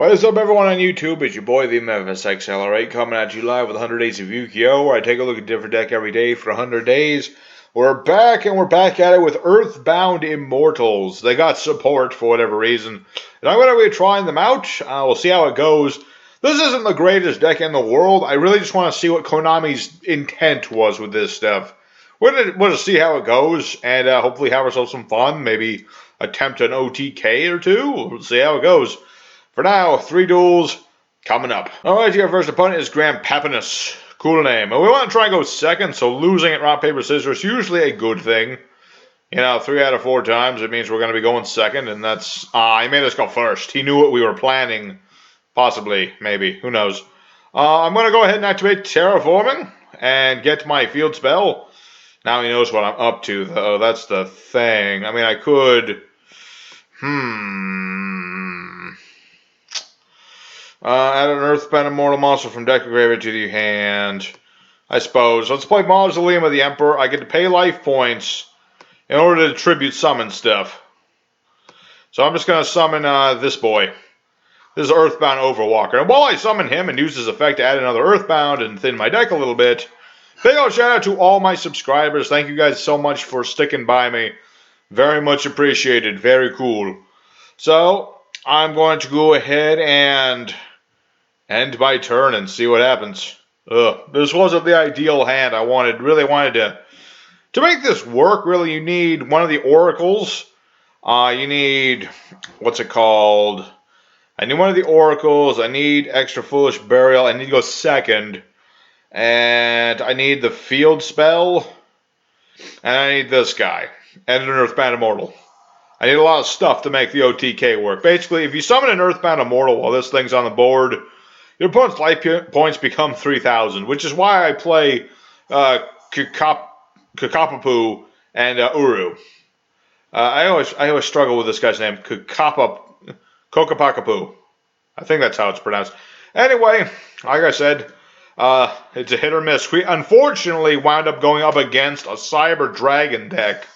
What is up, everyone on YouTube? It's your boy, the Memphis Accelerate, coming at you live with 100 Days of Yu-Gi-Oh!, where I take a look at a different deck every day for 100 days. We're back, and we're back at it with Earthbound Immortals. They got support for whatever reason, and I'm going to be trying them out. We'll see how it goes. This isn't the greatest deck in the world. I really just want to see what Konami's intent was with this stuff. We're going to see how it goes, and hopefully have ourselves some fun. Maybe attempt an OTK or two. We'll see how it goes. For now, 3 duels coming up. Alright, your first opponent is Grand Papinus. Cool name. And we want to try and go second, so losing at rock, paper, scissors is usually a good thing. You know, 3 out of 4 times, it means we're going to be going second, and that's... he made us go first. He knew what we were planning. Possibly, maybe. Who knows? I'm going to go ahead and activate Terraforming and get my field spell. Now he knows what I'm up to, though. That's the thing. I mean, I could... Add an Earthbound Immortal monster from deck or graveyard to the hand. I suppose. Let's play Mausoleum of the Emperor. I get to pay life points in order to tribute summon stuff. So I'm just going to summon this boy. This is Earthbound Overwalker. And while I summon him and use his effect to add another Earthbound and thin my deck a little bit, big old shout out to all my subscribers. Thank you guys so much for sticking by me. Very much appreciated. Very cool. So I'm going to go ahead and end my turn and see what happens. This wasn't the ideal hand. I really wanted to make this work. Really, you need one of the oracles. You need, what's it called? I need one of the oracles. I need extra foolish burial. I need to go second, and I need the field spell, and I need this guy and an Earthbound Immortal. I need a lot of stuff to make the OTK work. Basically, if you summon an Earthbound Immortal while this thing's on the board, your opponent's life points become 3,000, which is why I play Kakapapu and Uru. I always struggle with this guy's name, Kokapakapu. I think that's how it's pronounced. Anyway, like I said, it's a hit or miss. We unfortunately wound up going up against a Cyber Dragon deck,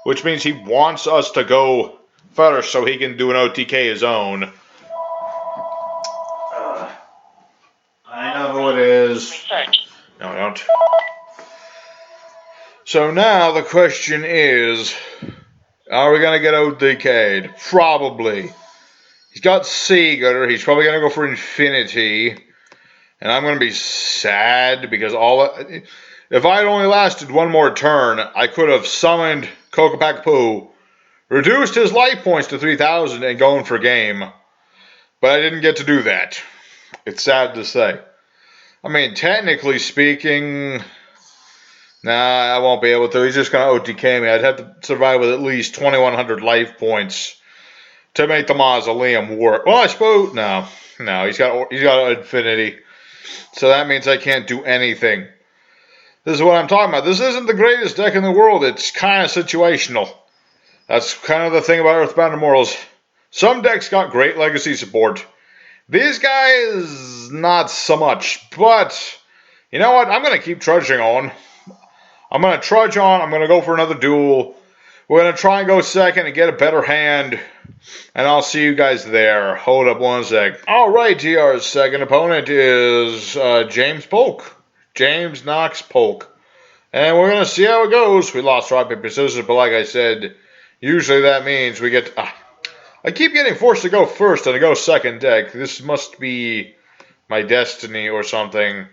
which means he wants us to go first so he can do an OTK his own. I know who it is. No, I don't. So now the question is, are we going to get OTK'd? Probably. He's got Seagutter. He's probably going to go for Infinity. And I'm going to be sad because if I had only lasted one more turn, I could have summoned Kokapakapu, reduced his life points to 3,000 and going for game. But I didn't get to do that. It's sad to say. I mean, technically speaking, nah, I won't be able to. He's just going to OTK me. I'd have to survive with at least 2,100 life points to make the Mausoleum work. Well, I suppose, no, he's got Infinity. So that means I can't do anything. This is what I'm talking about. This isn't the greatest deck in the world. It's kind of situational. That's kind of the thing about Earthbound Immortals. Some decks got great legacy support. These guys, not so much. But, you know what? I'm going to keep trudging on. I'm going to trudge on. I'm going to go for another duel. We're going to try and go second and get a better hand. And I'll see you guys there. Hold up one sec. Alright, our second opponent is James Polk. James Knox Polk. And we're going to see how it goes. We lost rock, paper, scissors, but like I said, usually that means we get... I keep getting forced to go first and to go second deck. This must be my destiny or something.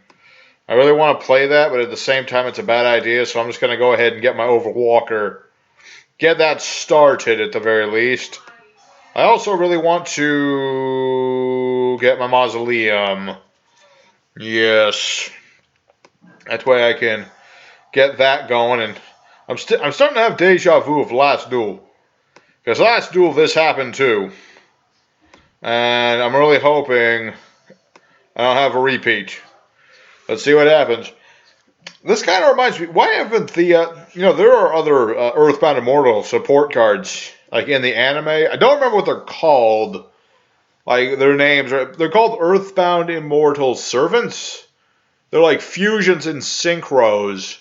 I really want to play that, but at the same time it's a bad idea, so I'm just going to go ahead and get my Overwalker. Get that started at the very least. I also really want to get my Mausoleum. Yes. That way I can get that going. And I'm starting to have deja vu of last duel. Because last duel this happened too. And I'm really hoping I don't have a repeat. Let's see what happens. This kind of reminds me, why haven't the, there are other Earthbound Immortal support cards, like in the anime. I don't remember what they're called. Like, their names, they're called Earthbound Immortal Servants. They're like fusions and synchros.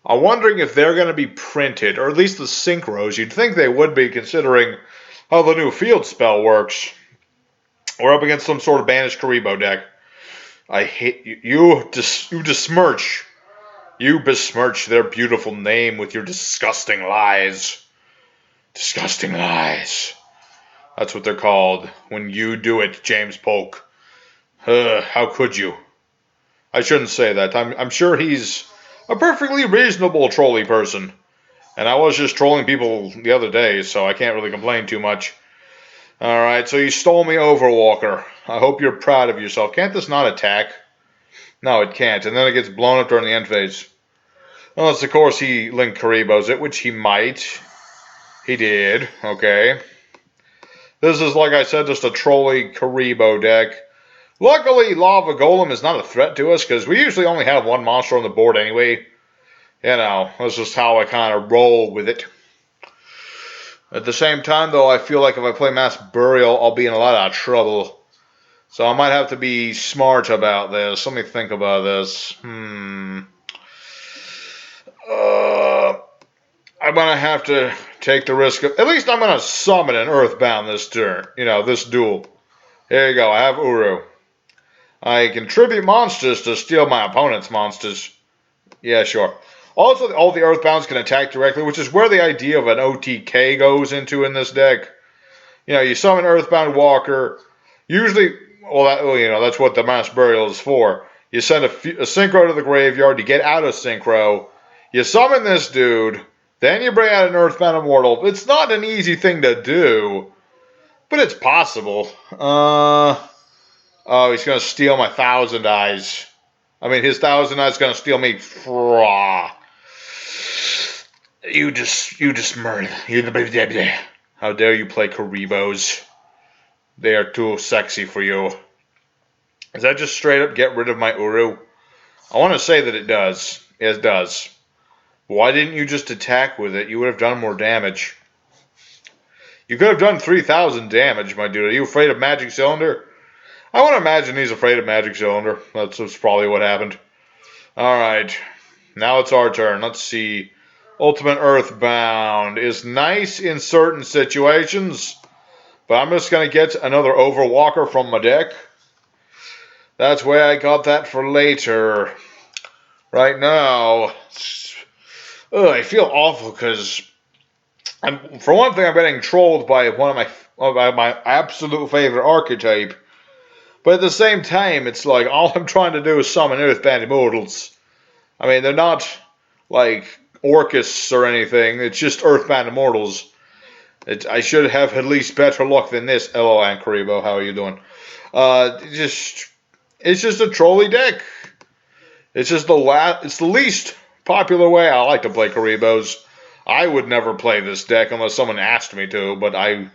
I'm wondering if they're going to be printed, or at least the synchros. You'd think they would be, considering how the new field spell works. We're up against some sort of banished Karibo deck. I hate you. You besmirch. You besmirch their beautiful name with your disgusting lies. Disgusting lies. That's what they're called when you do it, James Polk. How could you? I shouldn't say that. I'm sure he's a perfectly reasonable trolley person. And I was just trolling people the other day, so I can't really complain too much. Alright, so you stole me Overwalker. I hope you're proud of yourself. Can't this not attack? No, it can't. And then it gets blown up during the end phase. Unless, of course, he linked Karibos it, which he might. He did. Okay. This is, like I said, just a trolley Karibo deck. Luckily, Lava Golem is not a threat to us, because we usually only have one monster on the board anyway. You know, that's just how I kind of roll with it. At the same time, though, I feel like if I play Mass Burial, I'll be in a lot of trouble. So I might have to be smart about this. Let me think about this. I'm going to have to take the risk of... At least I'm going to summon an Earthbound this turn. You know, this duel. Here you go. I have Uru. I contribute monsters to steal my opponent's monsters. Yeah, sure. Also, all the Earthbounds can attack directly, which is where the idea of an OTK goes into in this deck. You know, you summon Earthbound Walker. Usually, that's what the Mass Burial is for. You send a Synchro to the graveyard, you get out of Synchro, you summon this dude, then you bring out an Earthbound Immortal. It's not an easy thing to do, but it's possible. Oh, he's going to steal my Thousand Eyes. I mean, his Thousand Eyes is going to steal me. You just murder. How dare you play Karibos? They are too sexy for you. Does that just straight up get rid of my Uru? I want to say that it does. It does. Why didn't you just attack with it? You would have done more damage. You could have done 3,000 damage, my dude. Are you afraid of Magic Cylinder? I want to imagine he's afraid of Magic Cylinder. That's probably what happened. Alright. Now it's our turn. Let's see. Ultimate Earthbound is nice in certain situations, but I'm just going to get another Overwalker from my deck. That's why I got that for later. Right now, I feel awful because, for one thing, I'm getting trolled by my absolute favorite archetype. But at the same time, it's like all I'm trying to do is summon Earthbound Immortals. I mean, they're not like Orcus or anything. It's just Earthbound Immortals. I should have at least better luck than this. Hello, Ankaribo. How are you doing? It's just a trolley deck. It's just it's the least popular way I like to play Karibos. I would never play this deck unless someone asked me to, but I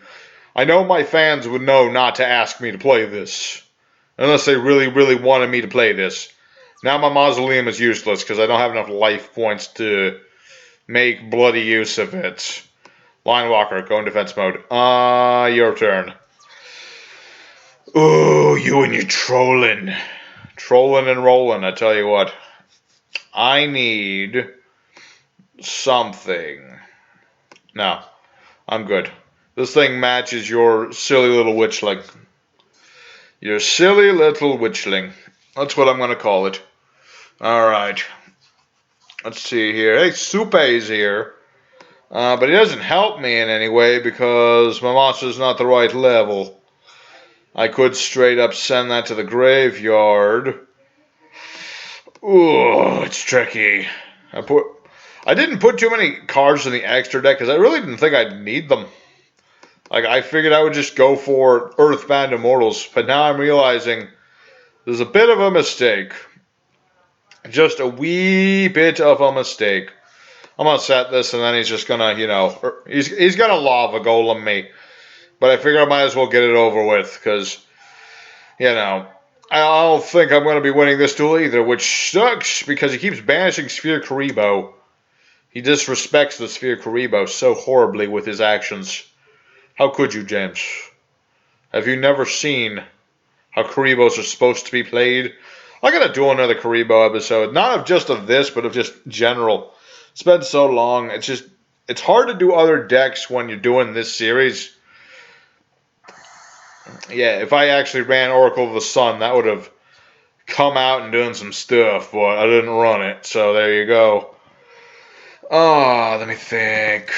know my fans would know not to ask me to play this. Unless they really, really wanted me to play this. Now my Mausoleum is useless because I don't have enough life points to make bloody use of it. Line Walker, go in defense mode. Your turn. Ooh, you and your trolling. Trolling and rolling, I tell you what. I need something. No, I'm good. This thing matches your silly little witchling. Your silly little witchling. That's what I'm going to call it. Alright. Let's see here. Hey, Suppot's here. But he doesn't help me in any way because my monster's not the right level. I could straight up send that to the graveyard. Ooh, it's tricky. I didn't put too many cards in the extra deck because I really didn't think I'd need them. Like, I figured I would just go for Earthbound Immortals, but now I'm realizing there's a bit of a mistake. Just a wee bit of a mistake. I'm gonna set this, and then he's just gonna, he's gonna lava golem me. But I figure I might as well get it over with, because, I don't think I'm gonna be winning this duel either, which sucks, because he keeps banishing Sphere Karibo. He disrespects the Sphere Karibo so horribly with his actions. How could you, James? Have you never seen how Karibos are supposed to be played? I gotta do another Karibo episode. Not of just of this, but of just general. It's been so long. It's hard to do other decks when you're doing this series. Yeah, if I actually ran Oracle of the Sun, that would have come out and done some stuff, but I didn't run it, so there you go. Let me think.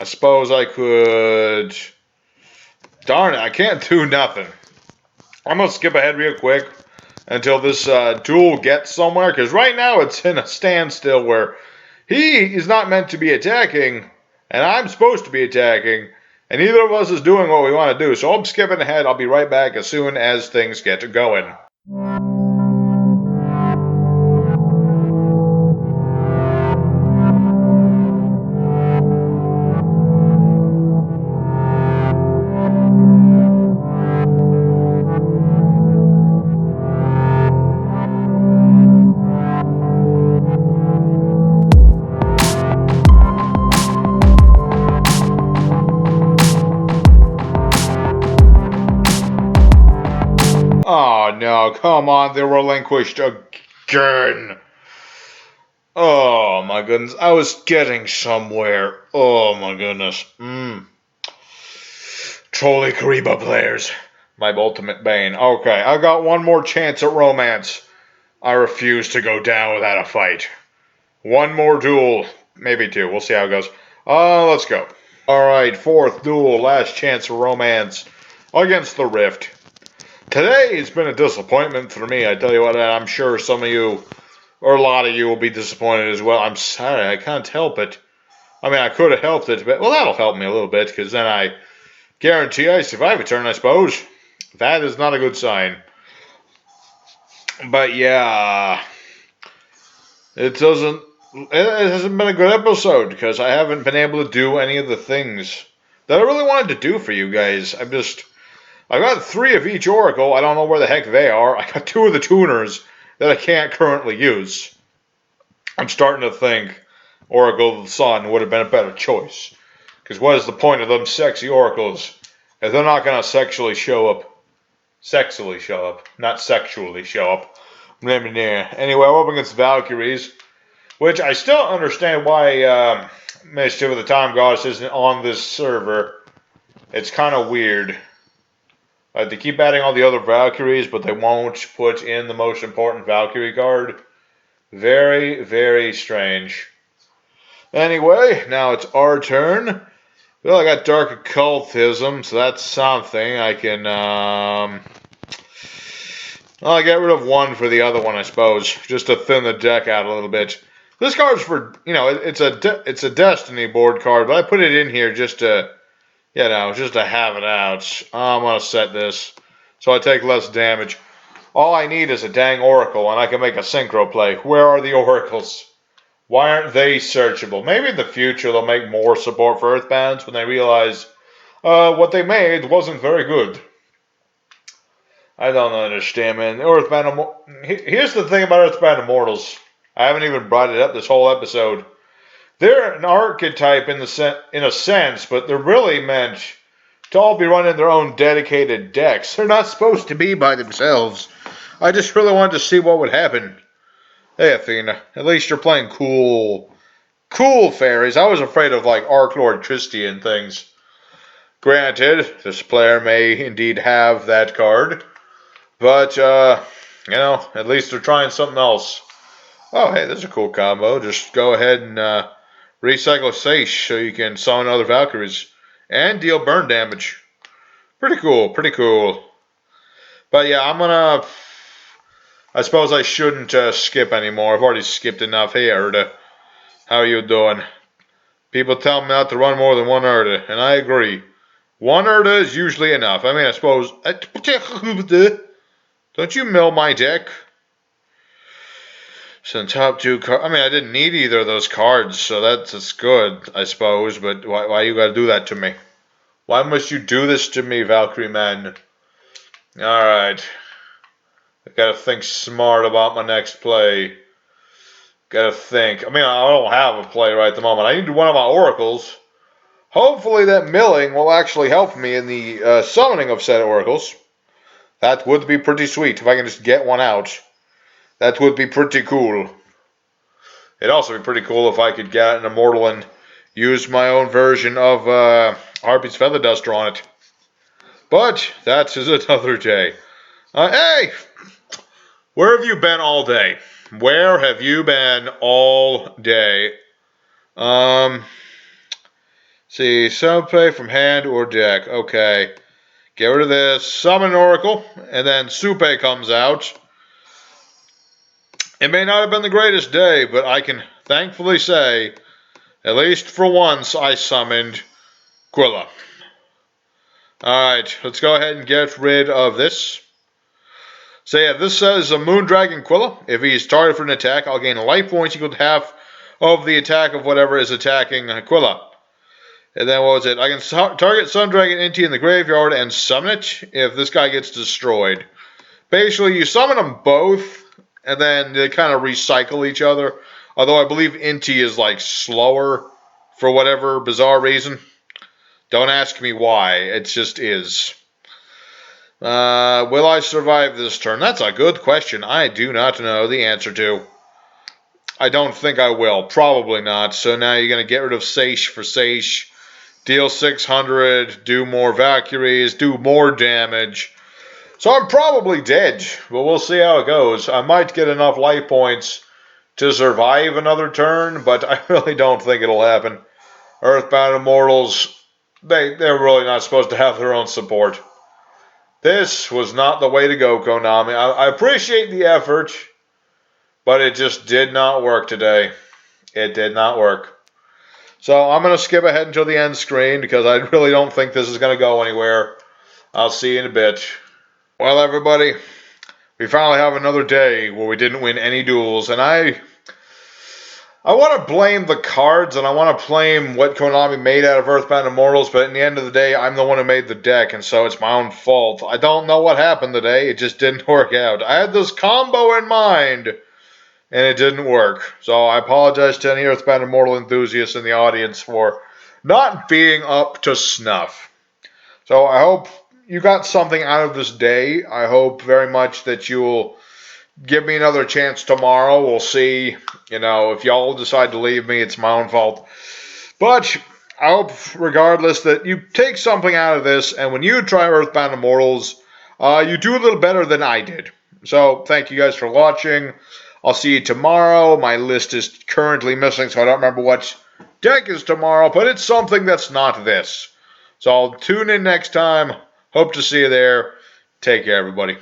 I suppose I could... Darn it, I can't do nothing. I'm going to skip ahead real quick until this duel gets somewhere, because right now it's in a standstill where he is not meant to be attacking, and I'm supposed to be attacking, and neither of us is doing what we want to do. So I'm skipping ahead. I'll be right back as soon as things get going. Oh no, come on, they're relinquished again. Oh my goodness, I was getting somewhere. Oh my goodness. Trolley Kariba players. My ultimate bane. Okay, I got one more chance at romance. I refuse to go down without a fight. One more duel. Maybe two. We'll see how it goes. Let's go. Alright, fourth duel. Last chance for romance against the Rift. Today has been a disappointment for me. I tell you what, I'm sure some of you, or a lot of you, will be disappointed as well. I'm sorry, I can't help it. I mean, I could have helped it, but, well, that'll help me a little bit, because then I guarantee I survive a turn, I suppose. That is not a good sign. But yeah, it hasn't been a good episode, because I haven't been able to do any of the things that I really wanted to do for you guys. I've got 3 of each Oracle. I don't know where the heck they are. I got 2 of the tuners that I can't currently use. I'm starting to think Oracle of the Sun would have been a better choice. Because what is the point of them sexy Oracles if they're not going to sexually show up? Sexually show up, not sexually show up. Anyway, I'm up against Valkyries, which I still don't understand why Mischief of the Time Goddess isn't on this server. It's kind of weird. They keep adding all the other Valkyries, but they won't put in the most important Valkyrie card. Very, very strange. Anyway, now it's our turn. Well, I got Dark Occultism, so that's something. I can, I'll get rid of 1 for the other one, I suppose, just to thin the deck out a little bit. This card's for, it's a Destiny board card, but I put it in here just to, just to have it out. I'm going to set this so I take less damage. All I need is a dang Oracle, and I can make a synchro play. Where are the Oracles? Why aren't they searchable? Maybe in the future they'll make more support for Earthbounds when they realize what they made wasn't very good. I don't understand, man. Here's the thing about Earthbound Immortals. I haven't even brought it up this whole episode. They're an archetype in a sense, but they're really meant to all be running their own dedicated decks. They're not supposed to be by themselves. I just really wanted to see what would happen. Hey, Athena, at least you're playing cool fairies. I was afraid of, like, Arc Lord Christie and things. Granted, this player may indeed have that card, but, at least they're trying something else. Oh, hey, this is a cool combo. Just go ahead and recycle Seish so you can summon other Valkyries and deal burn damage. Pretty cool, pretty cool. But yeah, I suppose I shouldn't skip anymore. I've already skipped enough. Hey, Erda. How are you doing? People tell me not to run more than 1 Erda, and I agree. 1 Erda is usually enough. I mean, I suppose... Don't you mill my deck? So top 2 cards... I mean, I didn't need either of those cards, so that's good, I suppose. But why you gotta do that to me? Why must you do this to me, Valkyrie man? Alright. I gotta think smart about my next play. Gotta think. I mean, I don't have a play right at the moment. I need one of my Oracles. Hopefully that milling will actually help me in the summoning of said Oracles. That would be pretty sweet if I can just get one out. That would be pretty cool. It'd also be pretty cool if I could get an Immortal and use my own version of Harpy's Feather Duster on it. But that is another day. Hey! Where have you been all day? Where have you been all day? See, play from hand or deck. Okay. Get rid of this. Summon an Oracle, and then Suppot comes out. It may not have been the greatest day, but I can thankfully say, at least for once, I summoned Quilla. Alright, let's go ahead and get rid of this. So yeah, this says a Moondragon Quilla. If he's targeted for an attack, I'll gain life points equal to half of the attack of whatever is attacking Quilla. And then what was it? I can target Sundragon Inti in the graveyard and summon it if this guy gets destroyed. Basically, you summon them both, and then they kind of recycle each other. Although I believe Inti is like slower for whatever bizarre reason. Don't ask me why. It just is. Will I survive this turn? That's a good question. I do not know the answer to. I don't think I will. Probably not. So now you're going to get rid of Seish for Seish. Deal 600. Do more Valkyries. Do more damage. So I'm probably dead. But we'll see how it goes. I might get enough life points to survive another turn. But I really don't think it'll happen. Earthbound Immortals, they're really not supposed to have their own support. This was not the way to go, Konami. I appreciate the effort, but it just did not work today. It did not work. So I'm going to skip ahead until the end screen because I really don't think this is going to go anywhere. I'll see you in a bit. Well, everybody, we finally have another day where we didn't win any duels, and I want to blame the cards, and I want to blame what Konami made out of Earthbound Immortals, but in the end of the day, I'm the one who made the deck, and so it's my own fault. I don't know what happened today. It just didn't work out. I had this combo in mind, and it didn't work. So I apologize to any Earthbound Immortal enthusiasts in the audience for not being up to snuff. So I hope you got something out of this day. I hope very much that you'll give me another chance tomorrow. We'll see. If y'all decide to leave me, it's my own fault. But I hope, regardless, that you take something out of this, and when you try Earthbound Immortals, you do a little better than I did. So, thank you guys for watching. I'll see you tomorrow. My list is currently missing, so I don't remember what deck is tomorrow, but it's something that's not this. So, I'll tune in next time. Hope to see you there. Take care, everybody.